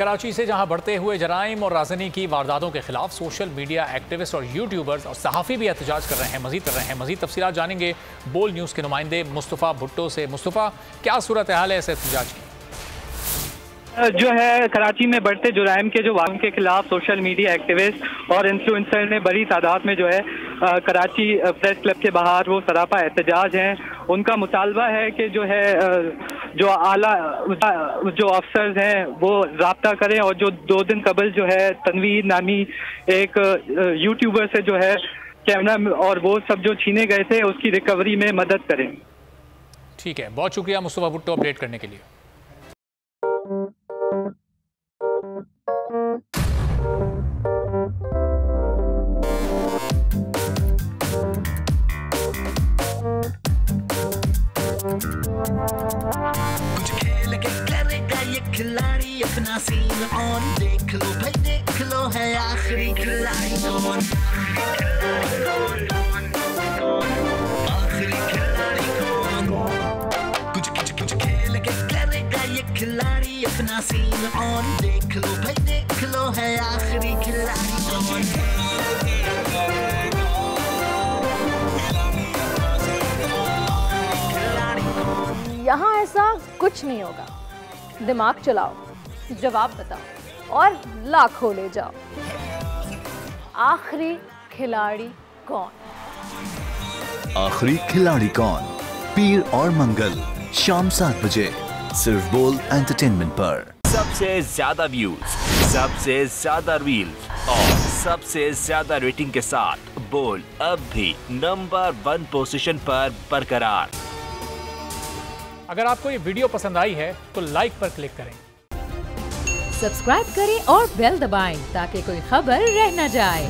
कराची से जहां बढ़ते हुए जराइम और राजनी की वारदातों के खिलाफ सोशल मीडिया एक्टिविस्ट और यूट्यूबर्स और सहाफ़ी भी एहतजाज कर रहे हैं। मजीद तफसीलात जानेंगे बोल न्यूज़ के नुमाइंदे मुस्तफ़ा भुट्टो से। मुस्तफ़ा, क्या सूरत हाल है इस एहतजाज की? जो है कराची में बढ़ते जुराइम के जो वाक़ के खिलाफ सोशल मीडिया एक्टिविस्ट और इन्फ्लुएंसर ने बड़ी तादाद में जो है कराची प्रेस क्लब के बाहर वो सरापा एहतजाज हैं। उनका मुतालबा है कि जो है जो आला जो अफसर्स हैं वो राब्ता करें और जो 2 दिन कबल जो है तनवीर नामी एक यूट्यूबर से जो है कैमरा और वो सब जो छीने गए थे उसकी रिकवरी में मदद करें। ठीक है, बहुत शुक्रिया मुस्तफ़ा भुट्टो अपडेट करने के लिए। कुछ खेल के करेगा ये खिलाड़ी अपना सीन ऑन, देख लो भाई देख लो है आखिरी खिलाड़ी कौन, आखिरी खिलाड़ी कौन। कुछ खेल के करेगा ये खिलाड़ी अपना सीन ऑन, देख लो भाई देख लो है आखिरी खिलाड़ी कौन। यहाँ ऐसा कुछ नहीं होगा। दिमाग चलाओ, जवाब बताओ और लाखों ले जाओ। आखिरी खिलाड़ी कौन? आखिरी खिलाड़ी कौन? पीर और मंगल शाम 7 बजे सिर्फ बोल एंटरटेनमेंट पर। सबसे ज्यादा व्यूज, सबसे ज्यादा रील्स और सबसे ज्यादा रेटिंग के साथ बोल अब भी नंबर 1 पोजीशन पर बरकरार। अगर आपको ये वीडियो पसंद आई है तो लाइक पर क्लिक करें, सब्सक्राइब करें और बेल दबाएं ताकि कोई खबर रह न जाए।